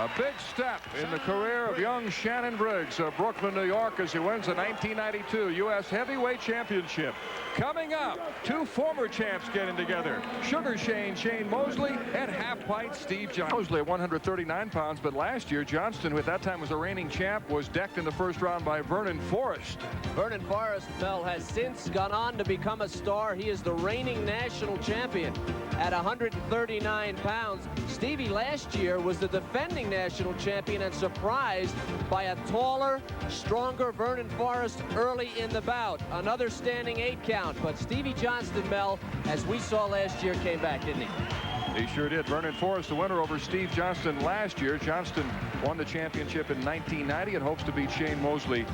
A big step in the career of young Shannon Briggs of Brooklyn, New York, as he wins the 1992 U.S. Heavyweight Championship. Coming up, two former champs getting together. Sugar Shane Mosley and half-pint Steve Johnston. Mosley at 139 pounds, but last year Johnston, who at that time was the reigning champ, was decked in the first round by Vernon Forrest. Vernon Forrest, Mel, has since gone on to become a star. He is the reigning national champion at 139 pounds. Stevie last year was the defending national champion and surprised by a taller, stronger Vernon Forrest early in the bout. Another standing 8 count, but Stevie Johnston, Mel, as we saw last year, came back, didn't he? He sure did. Vernon Forrest, the winner over Steve Johnston last year. Johnston won the championship in 1990 and hopes to beat Shane Mosley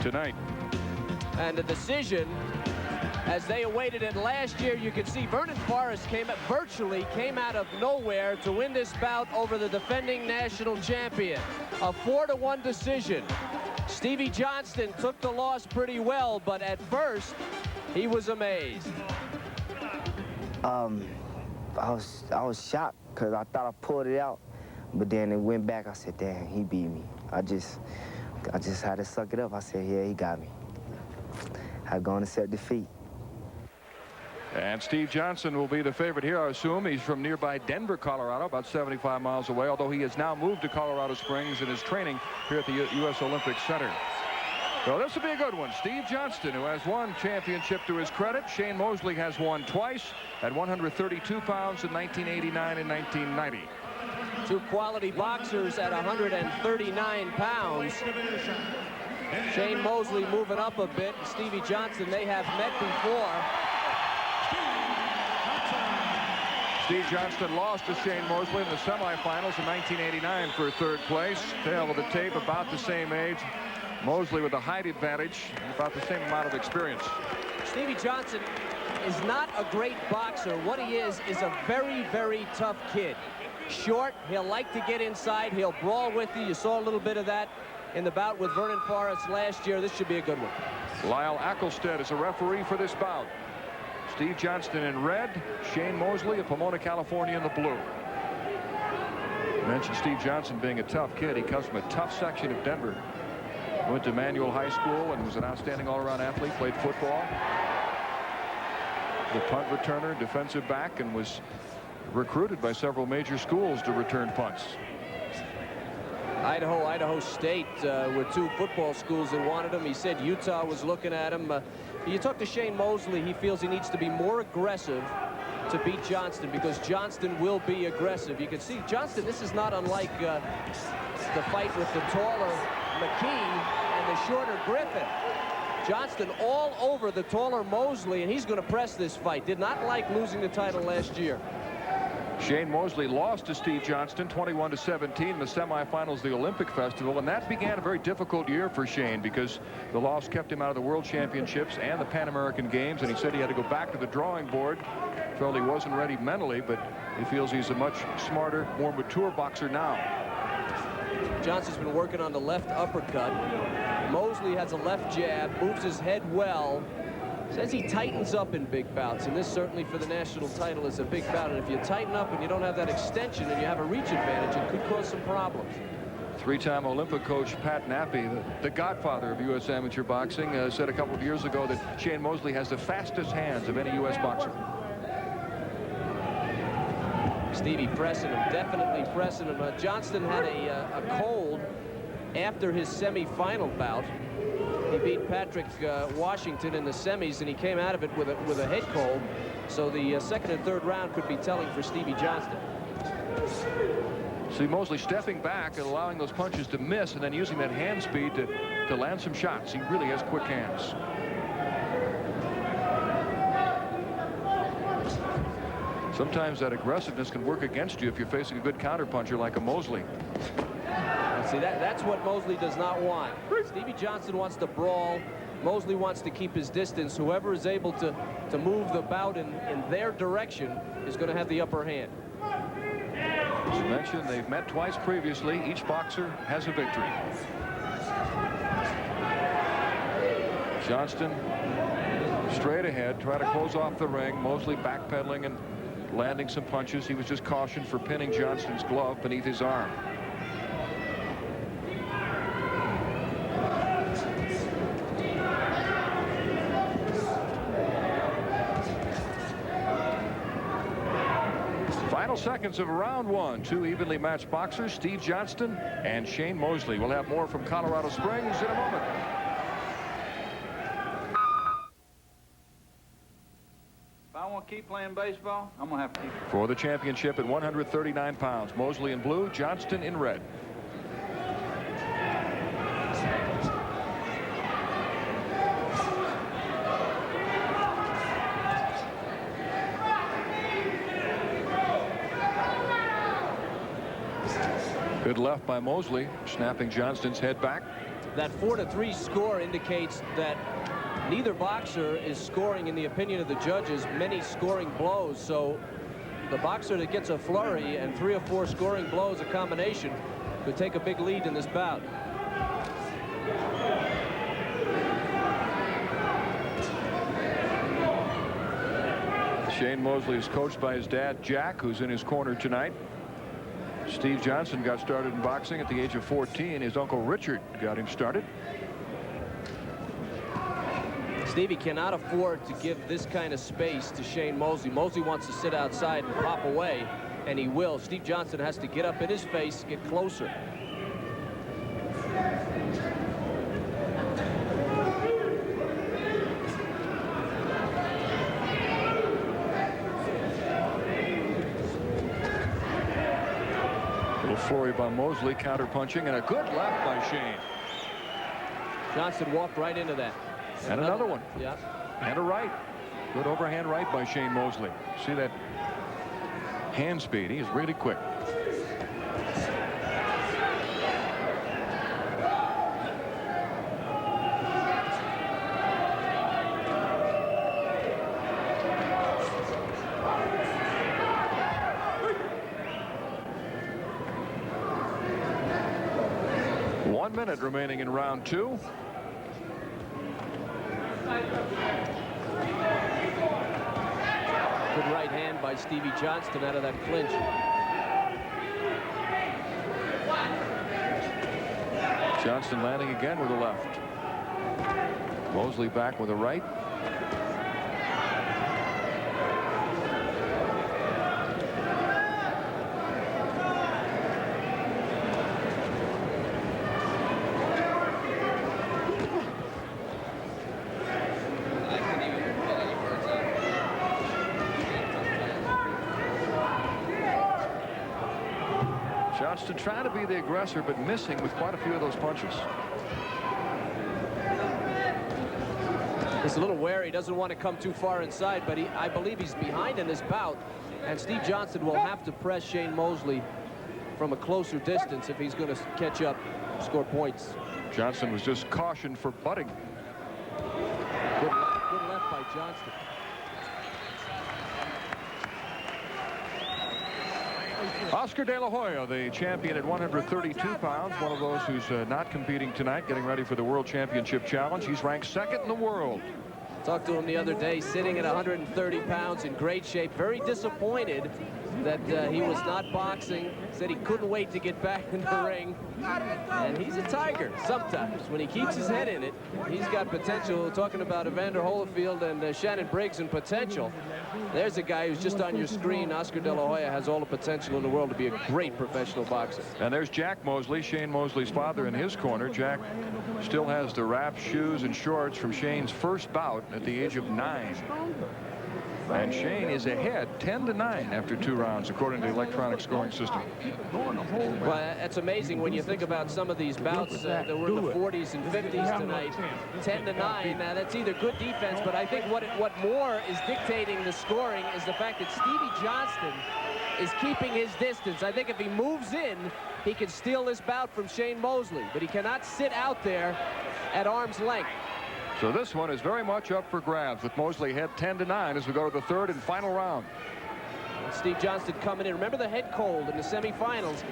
tonight. And the decision, as they awaited it last year, you could see Vernon Forrest virtually came out of nowhere to win this bout over the defending national champion. A 4-1 decision. Stevie Johnston took the loss pretty well, but at first he was amazed. I was shocked because I thought I pulled it out, but then it went back. I said, damn, he beat me. I just had to suck it up. I said, yeah, he got me. I had gone to accept defeat. And Steve Johnston will be the favorite here, I assume. He's from nearby Denver, Colorado, about 75 miles away, although he has now moved to Colorado Springs and is training here at the U.S. Olympic Center. So this will be a good one. Steve Johnston, who has won championship to his credit. Shane Mosley has won twice at 132 pounds in 1989 and 1990. Two quality boxers at 139 pounds. Shane Mosley moving up a bit. Stevie Johnston, they have met before. Steve Johnston lost to Shane Mosley in the semifinals in 1989 for third place. Tail of the tape, about the same age. Mosley with a height advantage, about the same amount of experience. Stevie Johnston is not a great boxer. What he is a very, very tough kid. Short, he'll like to get inside, he'll brawl with you. You saw a little bit of that in the bout with Vernon Forrest last year. This should be a good one. Lyle Ackelstead is a referee for this bout. Steve Johnston in red, Shane Mosley of Pomona, California in the blue. I mentioned Steve Johnston being a tough kid. He comes from a tough section of Denver. Went to Manual High School and was an outstanding all-around athlete, played football. The punt returner, defensive back, and was recruited by several major schools to return punts. Idaho State were two football schools that wanted him. He said Utah was looking at him. You talk to Shane Mosley, he feels he needs to be more aggressive to beat Johnston because Johnston will be aggressive. You can see Johnston, this is not unlike the fight with the taller McKee and the shorter Griffin. Johnston all over the taller Mosley, and he's going to press this fight. Did not like losing the title last year. Shane Mosley lost to Steve Johnston 21-17 in the semifinals of the Olympic Festival, and that began a very difficult year for Shane because the loss kept him out of the World Championships and the Pan American Games, and he said he had to go back to the drawing board. Felt he wasn't ready mentally, but he feels he's a much smarter, more mature boxer now. Johnston's been working on the left uppercut. Mosley has a left jab, moves his head well. Says he tightens up in big bouts, and this certainly for the national title is a big bout. And if you tighten up and you don't have that extension and you have a reach advantage, it could cause some problems. Three-time Olympic coach Pat Nappy, the godfather of U.S. amateur boxing, said a couple of years ago that Shane Mosley has the fastest hands of any U.S. boxer. Stevie pressing him, definitely pressing him. Johnston had a cold after his semi-final bout. He beat Patrick Washington in the semis, and he came out of it with a head cold. So the second and third round could be telling for Stevie Johnston. See Mosley stepping back and allowing those punches to miss, and then using that hand speed to land some shots. He really has quick hands. Sometimes that aggressiveness can work against you if you're facing a good counterpuncher like a Mosley. See, that's what Mosley does not want. Stevie Johnston wants to brawl. Mosley wants to keep his distance. Whoever is able to move the bout in their direction is going to have the upper hand. As you mentioned, they've met twice previously. Each boxer has a victory. Johnston straight ahead, trying to close off the ring. Mosley backpedaling and landing some punches. He was just cautioned for pinning Johnston's glove beneath his arm. Final seconds of round one. Two evenly matched boxers, Steve Johnston and Shane Mosley. We'll have more from Colorado Springs in a moment. If I want to keep playing baseball, I'm going to have to keep. For the championship at 139 pounds, Mosley in blue, Johnston in red. Good left by Mosley, snapping Johnston's head back. That 4-3 score indicates that neither boxer is scoring, in the opinion of the judges, many scoring blows. So the boxer that gets a flurry and 3 or 4 scoring blows, a combination, could take a big lead in this bout. Shane Mosley is coached by his dad, Jack, who's in his corner tonight. Steve Johnston got started in boxing at the age of 14. His uncle Richard got him started. Stevie cannot afford to give this kind of space to Shane Mosley. Mosley wants to sit outside and pop away, and he will. Steve Johnston has to get up in his face, get closer. Flurry by Mosley, counter punching, and a good left by Shane. Johnston walked right into that. And another one. Yeah. And a right. Good overhand right by Shane Mosley. See that hand speed? He is really quick. Minute remaining in round two. Good right hand by Stevie Johnston out of that clinch. Johnston landing again with a left. Mosley back with a right. Johnston trying to be the aggressor, but missing with quite a few of those punches. He's a little wary. He doesn't want to come too far inside, but I believe he's behind in this bout. And Steve Johnston will have to press Shane Mosley from a closer distance if he's going to catch up, score points. Johnston was just cautioned for butting. Good left by Johnston. Oscar De La Hoya, the champion at 132 pounds, one of those who's not competing tonight, getting ready for the World Championship Challenge. He's ranked second in the world. Talked to him the other day, sitting at 130 pounds, in great shape, very disappointed that he was not boxing. Said he couldn't wait to get back in the ring. And he's a tiger sometimes. When he keeps his head in it, he's got potential. Talking about Evander Holyfield and Shannon Briggs and potential. There's a guy who's just on your screen. Oscar De La Hoya has all the potential in the world to be a great professional boxer. And there's Jack Mosley, Shane Mosley's father, in his corner. Jack still has the wraps, shoes, and shorts from Shane's first bout at the age of 9. And Shane is ahead 10-9 after 2 rounds, according to the electronic scoring system. Well, that's amazing when you think about some of these bouts that were in the 40s and 50s tonight. 10-9. Now, that's either good defense, but I think what more is dictating the scoring is the fact that Stevie Johnston is keeping his distance. I think if he moves in, he can steal this bout from Shane Mosley, but he cannot sit out there at arm's length. So this one is very much up for grabs, with Mosley ahead 10-9 as we go to the third and final round. Steve Johnston coming in. Remember the head cold in the semifinals.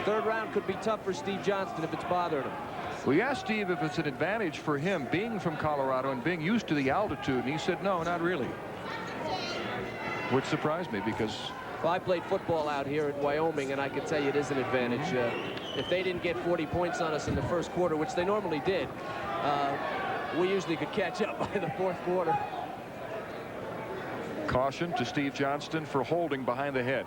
Third round could be tough for Steve Johnston if it's bothering him. We asked Steve if it's an advantage for him being from Colorado and being used to the altitude, and he said no, not really. Which surprised me because... Well, I played football out here in Wyoming, and I can tell you it is an advantage. If they didn't get 40 points on us in the first quarter, which they normally did, we usually could catch up by the fourth quarter. Caution to Steve Johnston for holding behind the head.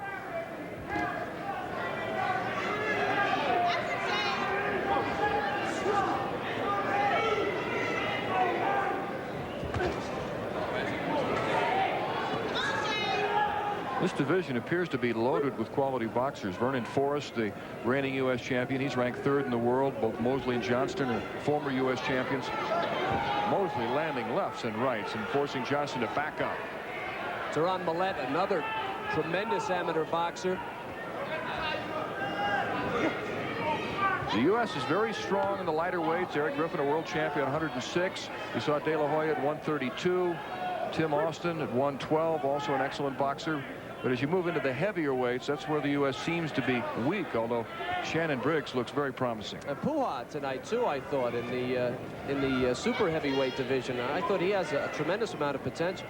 division appears to be loaded with quality boxers. Vernon Forrest, the reigning U.S. champion, he's ranked 3rd in the world. Both Mosley and Johnston are former U.S. champions. Mosley landing lefts and rights and forcing Johnston to back up. Teron Millette, another tremendous amateur boxer. The U.S. is very strong in the lighter weights. Eric Griffin, a world champion, 106. We saw De La Hoya at 132. Tim Austin at 112, also an excellent boxer. But as you move into the heavier weights, that's where the U.S. seems to be weak, although Shannon Briggs looks very promising. Puha tonight, too, I thought, in the super heavyweight division. I thought he has a tremendous amount of potential.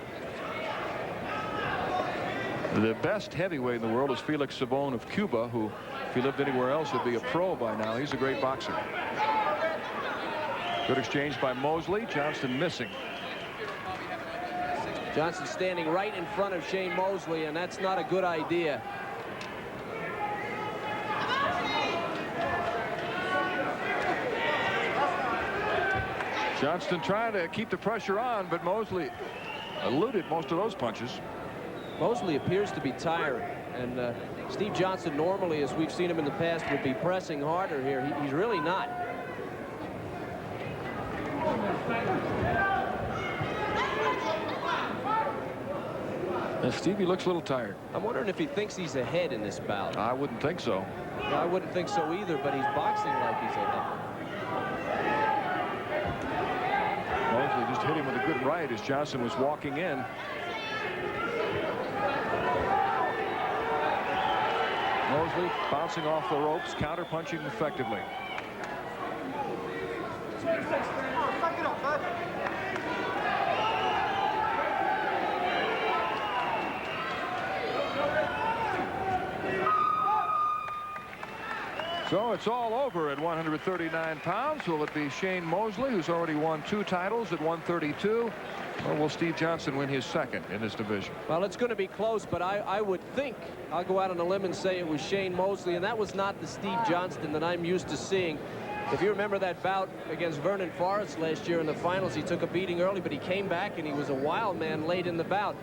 The best heavyweight in the world is Felix Savon of Cuba, who, if he lived anywhere else, would be a pro by now. He's a great boxer. Good exchange by Mosley. Johnston missing. Johnston standing right in front of Shane Mosley, and that's not a good idea. Johnston trying to keep the pressure on, but Mosley eluded most of those punches. Mosley appears to be tiring, and Steve Johnston normally, as we've seen him in the past, would be pressing harder here. He's really not. And Stevie looks a little tired. I'm wondering if he thinks he's ahead in this bout. I wouldn't think so. I wouldn't think so either, but he's boxing like he's ahead. Mosley just hit him with a good right as Johnston was walking in. Mosley bouncing off the ropes, counter-punching effectively. So it's all over at 139 pounds. Will it be Shane Mosley, who's already won 2 titles at 132? Or will Steve Johnston win his 2nd in this division? Well, it's going to be close, but I would think, I'll go out on a limb and say it was Shane Mosley, and that was not the Steve Johnston that I'm used to seeing. If you remember that bout against Vernon Forrest last year in the finals, he took a beating early, but he came back and he was a wild man late in the bout.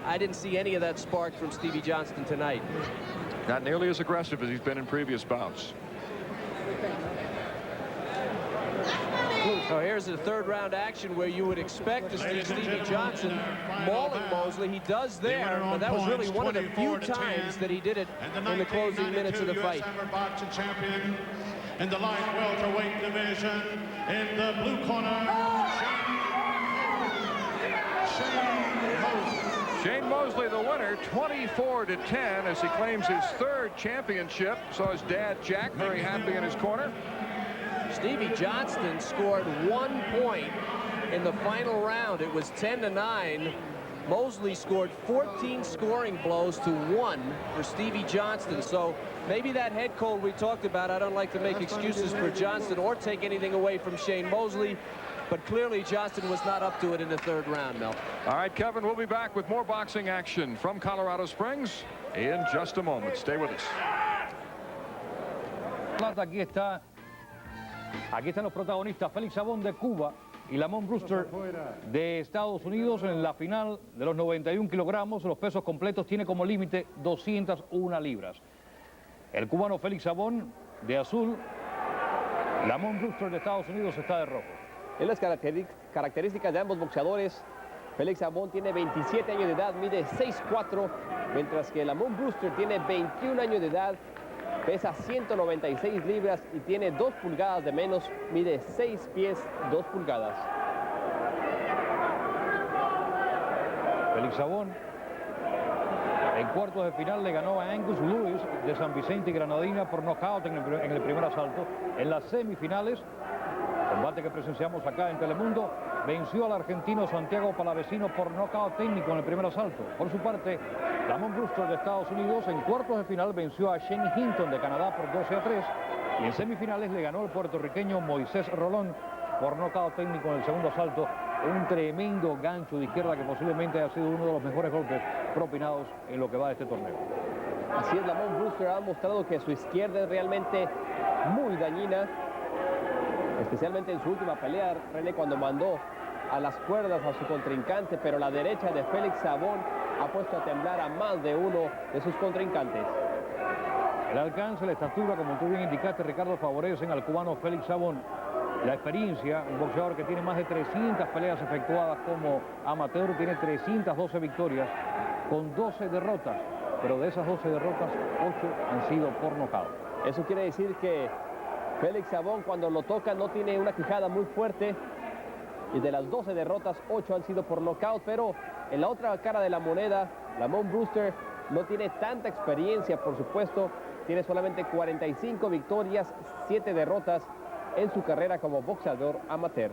I didn't see any of that spark from Stevie Johnston tonight. Not nearly as aggressive as he's been in previous bouts. So here's the 3rd round action where you would expect to see Stevie Johnston mauling Mosley. He does there, but that was really one of the few times that he did it in the closing minutes of the fight. Boxing champion in the light welterweight division, in the blue corner, Shane Mosley. Shane Mosley, the winner, 24-10, as he claims his 3rd championship. Saw his dad, Jack, very happy in his corner. Stevie Johnston scored 1 point in the final round. It was 10-9. Mosley scored 14 scoring blows to 1 for Stevie Johnston. So maybe that head cold we talked about, I don't like to make excuses for Johnston or take anything away from Shane Mosley. But clearly, Johnston was not up to it in the 3rd round, Mel. All right, Kevin, we'll be back with more boxing action from Colorado Springs in just a moment. Stay with us. Aquí están los protagonistas, Félix Savon de Cuba y Lamont Brewster de Estados Unidos en la final de los 91 kilogramos. Los pesos completos tiene como límite 201 libras. El cubano Félix Savon de azul, Lamont Brewster de Estados Unidos está de rojo. En las características de ambos boxeadores, Félix Savon tiene 27 años de edad, mide 6'4", mientras que Lamont Brewster tiene 21 años de edad, pesa 196 libras y tiene 2 pulgadas de menos, mide 6 pies 2 pulgadas. Félix Savon en cuartos de final le ganó a Angus Lewis de San Vicente y Granadina por nocaut en el primer asalto. En las semifinales, combate que presenciamos acá en Telemundo, venció al argentino Santiago Palavecino por nocaut técnico en el primer asalto. Por su parte, Lamont Brewster de Estados Unidos en cuartos de final venció a Shane Hinton de Canadá por 12-3 y en semifinales le ganó el puertorriqueño Moisés Rolón por nocaut técnico en el segundo asalto. Un tremendo gancho de izquierda que posiblemente ha sido uno de los mejores golpes propinados en lo que va de este torneo. Así es, Lamont Brewster ha mostrado que su izquierda es realmente muy dañina, especialmente en su última pelea, René, cuando mandó a las cuerdas a su contrincante, pero la derecha de Félix Savon ha puesto a temblar a más de uno de sus contrincantes. El alcance, la estatura, como tú bien indicaste, Ricardo, favorecen al cubano Félix Savón. La experiencia, un boxeador que tiene más de 300 peleas efectuadas como amateur, tiene 312 victorias con 12 derrotas, pero de esas 12 derrotas, 8 han sido por nocaut. Eso quiere decir que Félix Savón, cuando lo toca, no tiene una quijada muy fuerte, y de las 12 derrotas, 8 han sido por nocaut, pero en la otra cara de la moneda, Lamont Brewster no tiene tanta experiencia, por supuesto, tiene solamente 45 victorias, 7 derrotas en su carrera como boxeador amateur.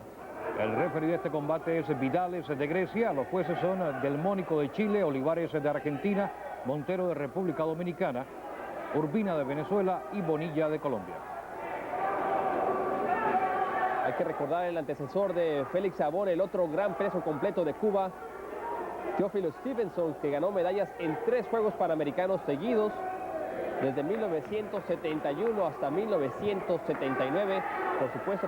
El referee de este combate es Vidales de Grecia, los jueces son Del Mónico de Chile, Olivares de Argentina, Montero de República Dominicana, Urbina de Venezuela y Bonilla de Colombia. Hay que recordar el antecesor de Félix Savón, el otro gran peso completo de Cuba, Teófilo Stevenson, que ganó medallas en 3 Juegos Panamericanos seguidos, desde 1971 hasta 1979, por supuesto.